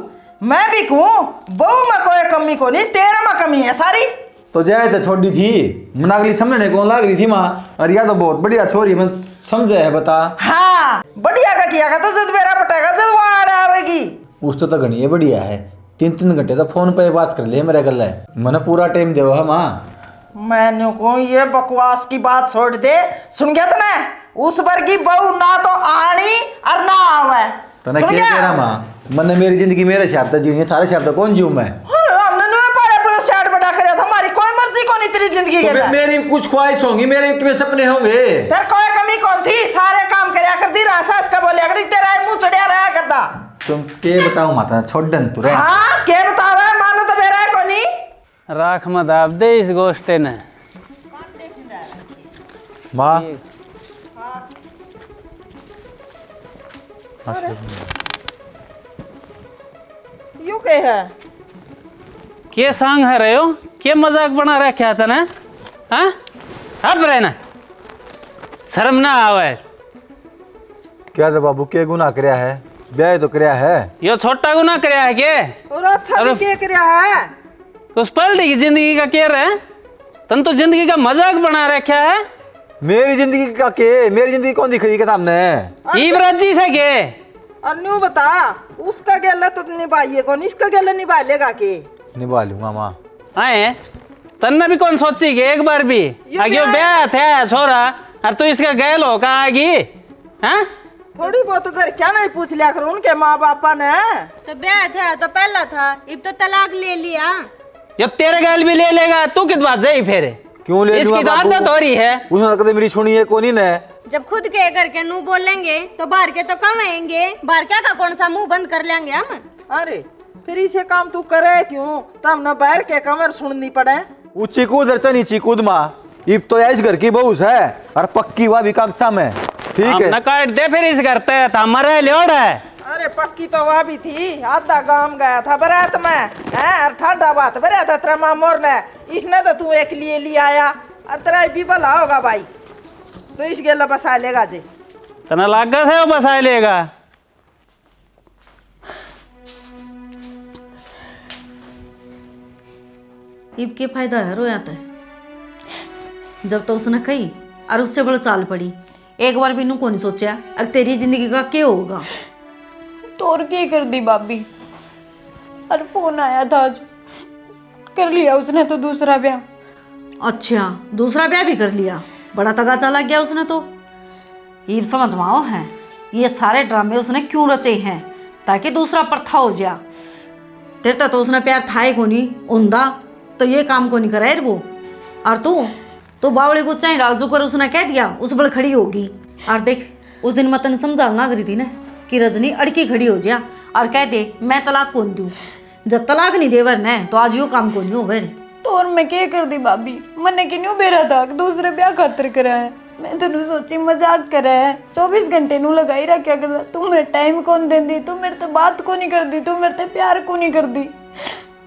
मैं भी कहूँ बहू में कोई कमी को नहीं, तेरा में कमी है सारी। तो जाए तो छोटी थी, मन अगली समझने कौन लाग रही थी माँ। और या तो बहुत बढ़िया छोरी मन समझे है बता। हाँ बढ़िया घटिया का तो जब मेरा पटेगा जब वो आड़े आवेगी। उस तो घनी बढ़िया है, 3-3 घंटे तो फोन पे बात कर ले मेरे गल। मैंने पूरा टाइम देवा है माँ। मैंने को ये बकवास की बात छोड़ दे, सुन गया तने? उस बार की बहू ना तो आनी और ना आवे। तने सुन क्या गया? कह रहा माँ, मैंने मेरी जिंदगी मेरे हिसाब से जीनी है, थारे हिसाब से कौन जीऊं मैं। अरे हमने नए पारे अपने सेट बड़ा करया था, हमारी कोई मर्जी को नहीं तेरी जिंदगी के तो अंदर। मेरी कुछ ख्वाहिश होंगी, मेरे कितने सपने होंगे। तेरे कोई कमी कौन थी, सारे काम करया कर दी, रासा इसका बोलिया कर दी, तेरा मुंह चढ़िया रहा करता। तुम के बताऊं माता, छोड़ दन तू रे। हाँ के बतावे, मानो तो मेरा है कोनी। राख मत आप दे इस गोष्टे ने। माँ यू के है के सांग है रहे हो, के मजाक बना रखा था ना। हाँ अब रहना शर्म ना आवे। क्या तो बाबू के गुनाह करया है, ब्याह तो करया है। यो छोटा गुना करया है के और अच्छा भी के करया है। उस पलटी की जिंदगी का केयर है, तन तो जिंदगी का मजाक बना रखा है। मेरी जिंदगी का के, मेरी जिंदगी कौन दिख रही है सामने। युवराज जी से के अन्नू बता, उसका गेला तो निभाइए कौन, इसका गेला निभा लेगा के। निभा लूंगा माँ। आए तन्ने भी कौन सोची के एक बार भी आगे ब्याह थे छोरा और तू इसका गैल हो कहा आगी। हाँ थोड़ी बहुत घर क्या नहीं पूछ लिया करो उनके माँ बापा ने। तो ब्याह था तो पहला था, अब तो तलाक ले लिया। ये तेरे गैल भी ले लेगा, तू कित बात जाई फिर। क्यों ले इसकी तो आदत हो रही है। उसने कदम मेरी सुनी है कोनी ने। जब खुद के घर के नू बोलेंगे तो बाहर के तो कम आएंगे, बाहर क्या का कौन सा मुंह बंद कर लेंगे हम। अरे फिर इसे काम तू करे क्यों, तब न बैर के कमर सुननी पड़े। ऊंची कूद अर्चा नीची कूद माँ, इब तो इस घर की बहू है और पक्की हुआ भी कक्षा में। ठीक है न काट दे फिर इस घर पे हमारे लियोड़ है। अरे पक्की तो वह भी थी, आधा गांव गया था बरात में है, ठंडा बात बरा था तेरा मामोर ने, इसने तो तू एक लिए ले आया और तेरा भी भला होगा भाई, तो इस गेला बसा लेगा जी। तना लागा से वो बसा लेगा। इब के फायदा है रोयाता है, जब तो उसने कही और उससे बड़ा चाल पड़ी। एक बार भी नू को नहीं सोचा अब तेरी जिंदगी का क्या होगा। तो और क्या कर दी भाभी, और फोन आया था आज, कर लिया उसने तो दूसरा ब्याह। अच्छा दूसरा ब्याह भी कर लिया, बड़ा तगा चला गया उसने तो। ये समझ में आओ है ये सारे ड्रामे उसने क्यों रचे हैं, ताकि दूसरा प्रथा हो जा। तेरे तो उसने प्यार था ही को नहीं उंदा, तो ये काम को नहीं करा है वो। और तू बावड़ी को चाहे राजू कर उसने कह दिया, उस बल खड़ी होगी। और देख उस दिन मैं तने समझाना करी थी ना कि रजनी अड़की खड़ी हो जा और कह दे मैं तलाक कौन दूँ। जब तलाक नहीं देवर न तो आज यो काम को नहीं हो वे। तो और मैं क्या कर दी भाभी, मैंने क्यों बेरा था दूसरे ब्याह खातर करा है। मैं तेन सोची मजाक करा है, 24 घंटे नू लगाई रखा करता। तू मेरे टाइम कौन देंदी, तू मेरे तो बात को नहीं कर दी, तू मेरे तो प्यार को नहीं कर दी।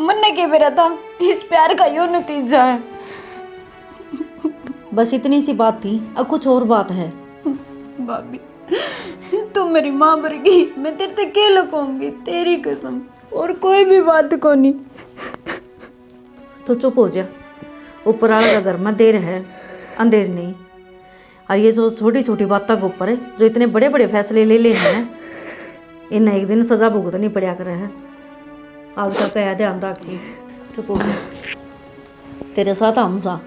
मैंने क्या बेरा था, इस प्यार का यो नतीजा है। बस इतनी सी बात थी, अब कुछ और बात है। भाभी तू मेरी माँ वर्गी, मैं तेरे से क्या लुकाऊंगी, तेरी कसम, और कोई भी बात को नहीं। तो चुप हो जा, ऊपर वाले का घर में देर है अंधेर नहीं। और ये जो छोटी छोटी बातों के ऊपर है जो इतने बड़े बड़े फैसले ले लेने हैं, इन्हें एक दिन सजा भुगतनी पड़ा कर है। आज का क्या ध्यान रखी, चुप हो जा। तेरे साथ हम सा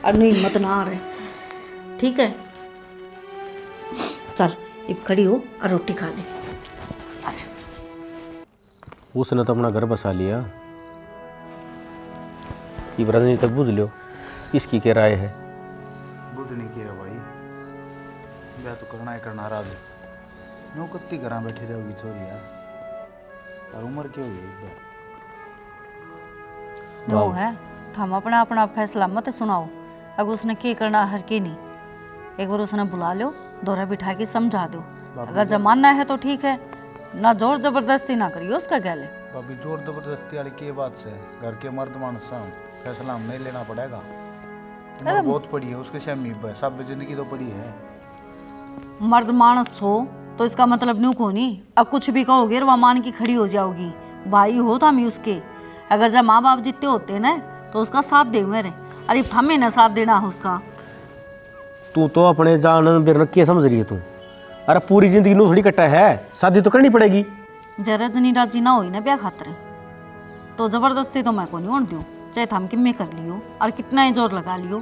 और नहीं हिम्मत ना आ रहे, ठीक है। चल अब खड़ी हो और रोटी खा ले। उसने तो अपना घर बसा लिया, ये रजनी तक बुझ लो इसकी क्या राय है। बुझ नहीं किया भाई, ब्याह तो करना ही करना राज। नो कत्ती घर बैठी रहोगी छोरी यार, और उम्र क्या होगी एक बार। वो है हम अपना अपना फैसला मत सुनाओ। अगर उसने की करना हर की नहीं, एक बार उसने बुला लो, दोहरा बिठा के समझा दो। अगर जमाना है तो ठीक है, ना जोर जबरदस्ती ना करियो उसका गैले। भाभी जोर जबरदस्ती वाली की बात से घर के मर्द मानस हम फैसला हमने लेना पड़ेगा। उम्र बहुत पड़ी है उसके सामने, सब जिंदगी तो पड़ी है। मर्द मानस हो तो इसका मतलब न्यू को नहीं, अब कुछ भी कहोगे वह मान की खड़ी हो जाओगी। भाई हो था मैं उसके, अगर जब माँ बाप जितने होते ना तो उसका साथ दे मेरे, अरे हमें ना साथ देना है उसका। तू तो अपने जान बेर के समझ रही है तू। अरे पूरी जिंदगी नू थोड़ी कट्टा है, शादी तो करनी पड़ेगी। जरा जनी राजी ना होई ना ब्याह खातर तो जबरदस्ती तो मैं को नहीं होने दूँ, चाहे थम किम्मे कर लियो और कितना ही जोर लगा लियो।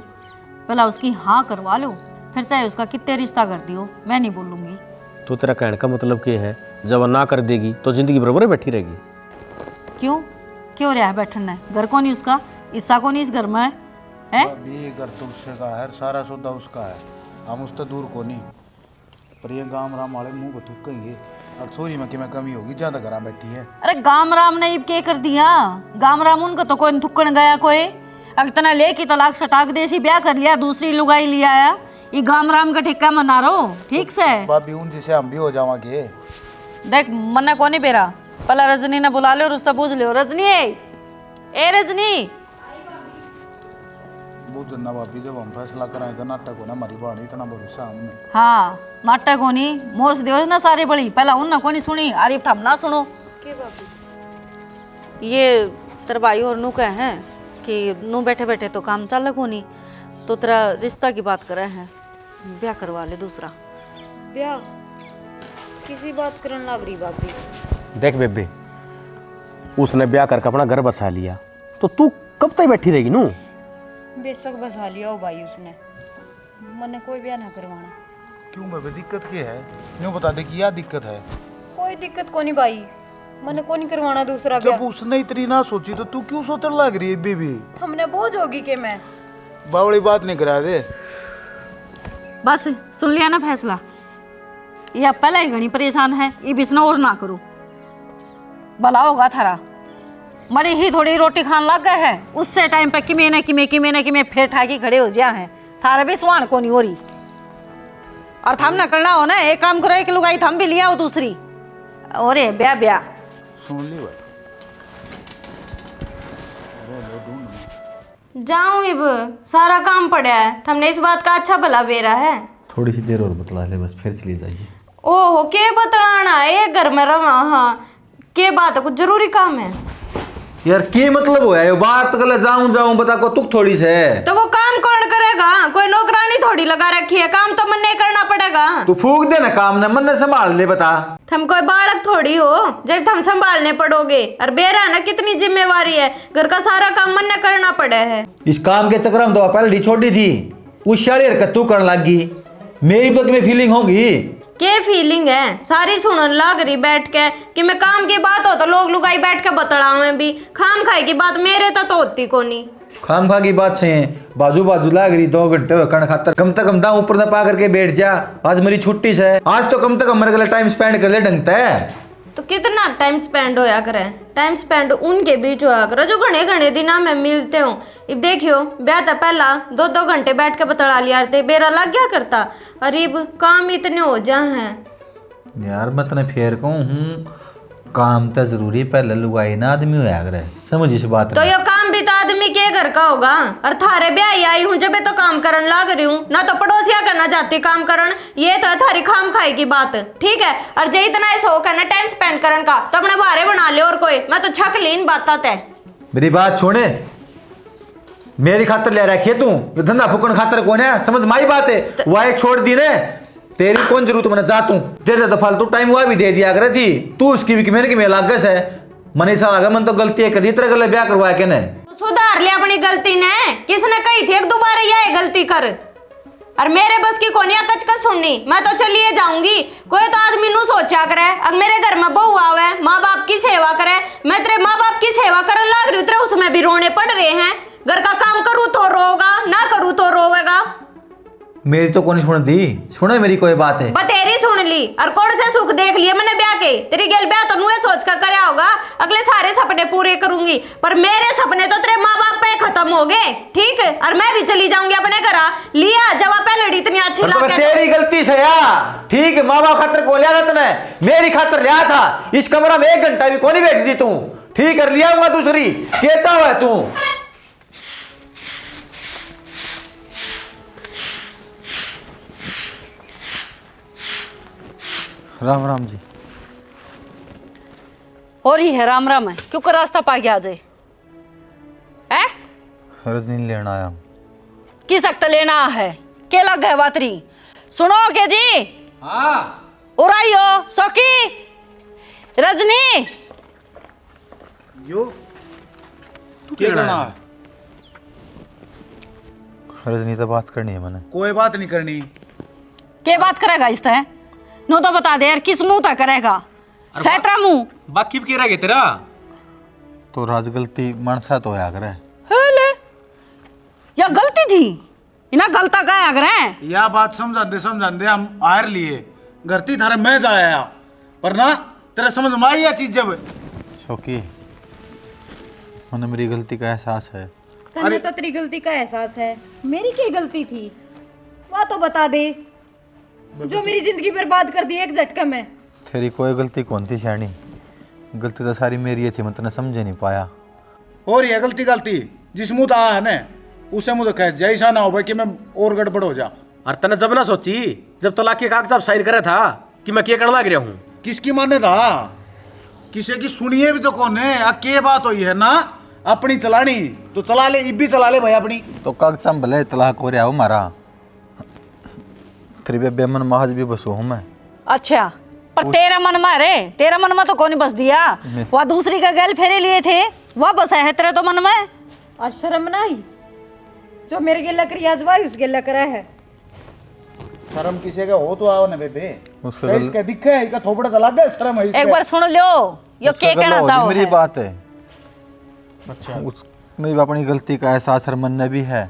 पहला उसकी हाँ करवा लो, फिर चाहे उसका कितने रिश्ता कर दियो, मैं नहीं बोलूँगी। तो तेरा कहने का मतलब क्या है, जब वह ना कर देगी तो जिंदगी बराबर बैठी रहेगी। क्यों क्यों रहा है बैठना है? घर को नहीं उसका, हिस्सा को नहीं इस घर में है? भाभी घर तो उससे का है, सारा सौदा उसका है, हम उससे दूर को नहीं। पर ये गांव राम वाले मुंह को थूकेंगे। अब सोरी में कि मैं कमी होगी, ज्यादा घर बैठी है। अरे गाम राम ने क्या कर दिया? गाम राम उनका तो कोई थुक्कन गया कोई, अगतना ले की तलाक सटाक देसी ब्याह कर लिया, दूसरी लुगाई लिया आया, ये गाम राम का ठेका मना रहो ठीक से। भाभी उन जैसे हम भी हो जावांगे। देख मना को नहीं पेरा, पहला रजनी ने बुला लो, रुस्ता पूछ लो। रजनी ए रजनी, बहुत जन्ना भाभी जब हम फैसला कराए तो नाटक होना, हमारी बाणी इतना भरोसा हमने। हाँ नाटक होनी मोस दियो ना सारी बड़ी, पहला उन को नहीं सुनी, अरे थम ना सुनो। के बाबी ये तेरे भाई और नू कहे हैं कि नू बैठे बैठे तो काम चालक होनी, तो तेरा रिश्ता की बात करे हैं, ब्याह करवा ले दूसरा। ब्याह किसी बात करने लग रही भाभी। देख बेबे, उसने ब्याह करके अपना घर बसा लिया, तो तू कब तक बैठी रहेगी नू? बेशक बसा लिया हो भाई उसने, मैंने कोई ब्याह ना करवाना। क्यों बेबे दिक्कत क्या है? न्यू बता दे कि क्या दिक्कत है। कोई दिक्कत को नहीं भाई, मैंने को नहीं करवाना दूसरा ब्याह। जब उसने इतनी ना सोची तो तू क्यों सोचने लग रही है बेबी? हमने बोझ होगी के मैं बावड़ी बात नहीं करा दे। बस सुन लिया ना फैसला, या पहला ही घनी परेशान है, ये बिसना और ना करो, भला होगा थारा। मरी ही थोड़ी रोटी खान लग गए है, उससे टाइम पे किमे फिर ठाकी खड़े हो जा है, थारा भी सुहान को नहीं हो रही। और थम ना करना हो ना, एक काम करो, एक लुगाई थम भी लिया हो दूसरी, और ब्याह ब्याह सुन ली भाई। जाऊं अब, सारा काम पड़ा है, हमने इस बात का अच्छा भला बेरा है। थोड़ी सी देर और बतला ले बस, फिर चली जाइए। ओहो के बतलाना है, घर में रहा। हाँ के बात है, कुछ जरूरी काम है? यार की मतलब हो है बात कर, जाऊं बता को तुक थोड़ी से। तो वो काम कौन करेगा? कोई नौकरानी थोड़ी लगा रखी है, काम तो मन नहीं करना पड़ेगा। तू फूक दे ना काम ने, मन ने संभाल ले बता। तुम कोई बालक थोड़ी हो जब तुम संभालने पड़ोगे, और बेरा ना कितनी जिम्मेवारी है, घर का सारा काम मन ने करना पड़ा है। इस काम के चक्कर में तो पहले छोटी थी, उस शाली हरकत तू करने लग गई, मेरी तो तुम्हें फीलिंग होगी। के फीलिंग है? सारी सुनन लग रही बैठ के कि मैं काम की बात हो तो लोग लुगाई बैठ के बतड़ाओ में भी, खाम खाई की बात मेरे तो होती को नहीं। खाम खा की बात से बाजू लाग रही, 2 घंटे कण खातर कम से कम दाम ऊपर पा करके बैठ जा। आज मेरी छुट्टी से, आज तो कम से कम मेरे गले टाइम स्पेंड कर ले ढंगता है। तो कितना टाइम स्पेंड होया करे? टाइम स्पेंड उनके बीच होया करे जो घने घने दिन में मिलते हो। अब देखियो ब्याह था पहला 2-2 घंटे बैठ के बतड़ा लिया थे, बेरा लग गया करता, अरीब काम इतने हो जा हैं। यार मैं तने फेर कहूँ हूँ, काम तो जरूरी, पहले लुगाई ना आदमी होया करे, समझ इस बात तो यो काम भी तो आदमी के घर का होगा, और थारे ब्याह आई हूँ जब तो काम करन लग रही हूँ ना, तो पड़ोसिया करना चाहती काम करन, ये तो थारी खाम खाई की बात ठीक है। और जे इतना शौक है ना टाइम स्पेंड करन का, तो अपने बारे बना ले, और कोई मैं तो छक लीन बात है। मेरी बात छोड़े, मेरी खातर ले रखी है तू, ये धंधा फूकन खातर कौन है, समझ माई बात है। वह एक छोड़ दी ने, तेरी कौन जरूरत मैंने जा तू दे तो फालतू टाइम वह भी दे दिया करे थी, तू उसकी भी मेरे की मैं लागस है। मनीषा लगा मन तो गलती कर दी, तेरे गले ब्याह करवाया के ने। सुधार ले अपनी गलती ने, किसने कही थी एक दोबारा यह गलती कर, और मेरे बस की कोनिया कचकच सुननी, मैं तो चलिए जाऊंगी। कोई तो आदमी नू सोचा करे, अब मेरे घर में बहू आवे, माँ बाप की सेवा करे, मैं तेरे माँ बाप की सेवा करने लग रही हूँ, उसमें भी रोने पड़ रहे हैं। घर का काम करूँ तो रोगा, ना करूँ तो रोवेगा। मेरी तो कोनी सुन दी, सुने मेरी कोई बात है। बतेरी सुन ली और कौन से सुख देख लिए मैंने ब्याह के। तेरी गेल ब्याह तो नुए सोच कर करया होगा, अगले सारे सपने पूरे करूंगी, पर मेरे सपने तो तेरे माँ बाप पे खत्म हो गए, ठीक है। और मैं भी चली जाऊंगी अपने घर। लिया जवाब पहले इतनी अच्छी तो लाके तेरी गलती से यार, ठीक है, माँ बाप खातर को लिया था तूने, मेरी खातर लिया था। इस कमरा में 1 घंटा भी कोनी बैठी थी तू, ठीक है, लिया हुआ दूसरी कहता हुआ तू। राम राम जी। और ही है राम राम है, क्यों कर रास्ता पा गया अजय है? रजनी लेना आया। की सख्त लेना है, के लग गए बातरी। सुनो के जी। हाँ उराइयो सौकी रजनी। यो क्या करना है? रजनी से बात करनी है मैंने। कोई बात नहीं करनी। के बात करेगा इस तरह? नो तो बता दे यार, किस मुंह तक करेगा? सैतरा मुंह बाकी भी रह गए तेरा। तो राज गलती मनसा तो आया करे। हेले या गलती थी इना गलता का अगर है। यह बात समझा दे हम आयर लिए गलती थारे मैं जाया, पर ना तेरे समझ में आई यह चीज जब। शौकी, मैंने मेरी गलती का एहसास है। तन्ने तो तेरी गलती का एहसास है, मेरी क्या गलती थी वह तो बता दे, जो मेरी जिंदगी बर्बाद कर दी एक झटके में। तेरी कोई गलती कौन थी शैनी, गलती तो सारी मेरी थी, मैं तने समझ नहीं पाया। और ये गलती जिस मुंह आ है ना उसे मुंह तो कह जैसा ना हो भाई कि मैं और गड़बड़ हो जा। और तने जब ना सोची, जब तलाक के कागजात साइन करे था कि मैं क्या करने लग रहा हूँ। किसकी माने था? किसी की सुनिए भी तो कौन है? के बात हुई है ना, अपनी चलानी तो चला ले, इब भी चला ले भाई अपनी। तो कागजात भले तलाक हो रहा हो मारा, तेरी बेबे मन महज भी बसू हूँ मैं। अच्छा, पर तेरा मन में रे, तेरा मन में तो कौन बस दिया? वह दूसरी का गैल फेरे लिए थे, वह बसा है तेरे तो मन में। और शर्म ना आई जो मेरे गिल्ला करी आज वाई उस गिल्ला करा है। शर्म किसी का हो तो आओ ना बेबे, उसका सही इसका दिखे है, इसका थोपड़ा तो लग गया शर्म है इसके। एक बार सुन लो यो उसका के गला कहना होगी, चाहो मेरी है। बात है। अच्छा, उसने भी अपनी गलती का एहसास मन ने भी है।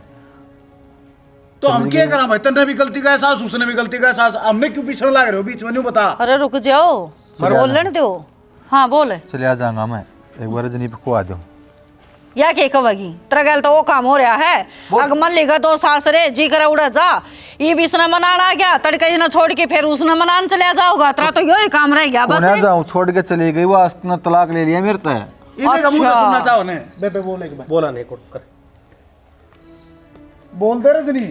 तो हम क्या करा भाई? तन्ने भी गलती का एहसास, उसने भी गलती का एहसास, हमने क्यों पीछे लग रहे हो बीच में? नहीं बता। अरे रुक जाओ, बोलने दो। हाँ बोल। चले आ जाऊंगा मैं, एक बार रजनी को आ जाऊँ। या के कवगी तेरा गैल तो वो काम हो रहा है। अग मन लेगा तो सासरे जी करे उड़ा जा, ये भी उसने मनाना आ गया, तड़के ना छोड़ के फिर उसने मनान चले जाओगा। तेरा तो यही काम रह गया बस। कौन जाऊँ, छोड़ के चली गई, वो उसने तलाक ले लिया मेरे तय। इन्हें का मुंह तो सुनना चाहो ने बेबे, बोल एक बार बोला नहीं कर बोल दे रजनी,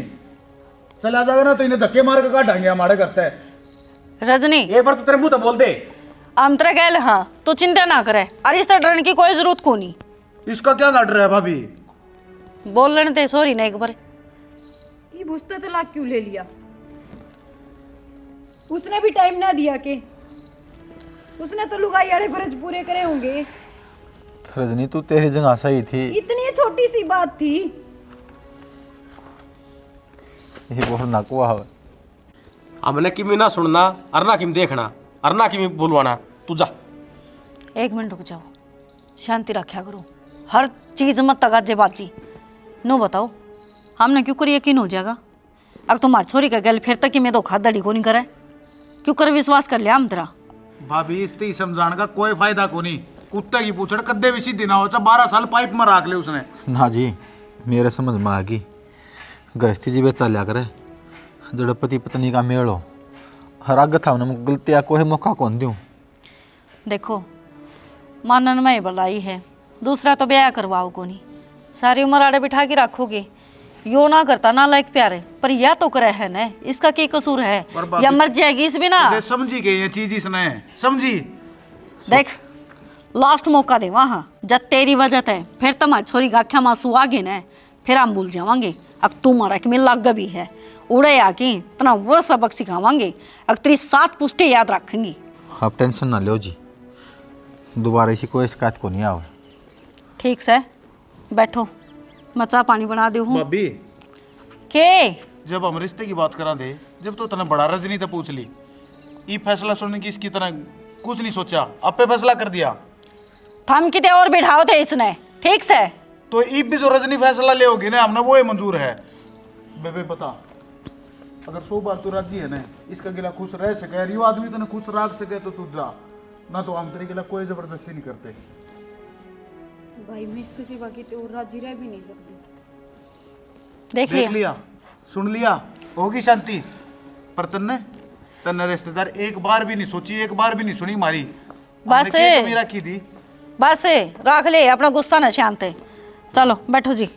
चला जाएगा ना तो इन्हें धक्के मार के काटेंगे हमारे करते हैं। रजनी एक बार तो तेरे मुंह तो बोल दे। हम तेरा गैल हाँ तो चिंता ना करे, और इस तरह डरने की कोई जरूरत को नहीं। इसका क्या काट रहा है भाभी? बोल लेने दे, सॉरी ना एक बार। ये भूसता तलाक क्यों ले लिया? उसने भी टाइम ना दिया के, उसने तो लुगाई आड़े फर्ज पूरे करे होंगे। रजनी तू तेरी जगह सही थी, इतनी छोटी सी बात थी। ये बहुत नकुआ है। हमने किमी ना सुनना, अरना किम देखना, अरना किमी बोलवाना। तू जा। 1 मिनट रुक जाओ, शांति रखा करो, हर चीज मत तगाजे बाजी। नो बताओ हमने क्यों कर यकीन हो जाएगा? अब तुम्हारी छोरी का गैल फिर तक कि मैं धोखाधड़ी को नहीं करे, क्यों कर विश्वास कर लिया हम तेरा? भाभी इसते समझाने का कोई फायदा को नहीं। कुत्ते की पूछड़ कद्दे भी सीधी ना हो, 12 साल पाइप में रख ले उसने। ना जी, मेरे समझ में आ गई, गृहस्थी जी चलिया करे, जड़ पति पत्नी का मेल हो, हर आग था उन्हें गलतियाँ कोई मौका कौन दूँ। देखो मानन में भलाई है, दूसरा तो ब्याह करवाओ को नहीं, सारी उम्र आड़े बिठा के रखोगे, यो ना करता ना लायक प्यारे, पर या तो करे है ना, इसका क्या कसूर है? या मर जाएगी इस बिना। समझी गई ये चीज इसने, समझी? देख लास्ट मौका दे वहाँ, जब तेरी वजह है फिर तुम्हारी छोरी का आख्या मासू आगे न, फिर हम भूल जावांगे। अब तुम्हारा कि मिल लग भी है, उड़े आके तना वो सबक सिखावांगे, अब तेरी 7 पुष्टे याद रखेंगी। आप टेंशन ना लो जी, दोबारा इसी कोई शिकायत को नहीं आवे। ठीक से बैठो, मैं चाय पानी बना दे हूँ। भाभी के जब हम रिश्ते की बात करा थे, जब तो तना बड़ा रजनी तो पूछ ली, ये फैसला सुनने की इसकी तरह कुछ नहीं सोचा, अब पे फैसला कर दिया। थम किते और बिठाओ थे इसने, ठीक से? तो इब भी जो रजनी फैसला ले होगी ना, हमने वो ही मंजूर है। बेबे बता अगर 100 बार तू राजी है ना इसका गिला खुश रह सके और यो आदमी तो खुश रख सके तो तू जा, ना तो हम तेरे गिला कोई जबरदस्ती नहीं करते। भाई मैं इसके सिवा किसी और राजी रह भी नहीं सकती। देख देख लिया लिया, सुन लिया, होगी शांति। पर तन्ने रिश्तेदार एक बार भी नहीं सोची, एक बार भी नहीं सुनी मारी। बस हमने की कमी रखी थी। बस रख ले अपना गुस्सा ना शांत है। चलो बैठो जी।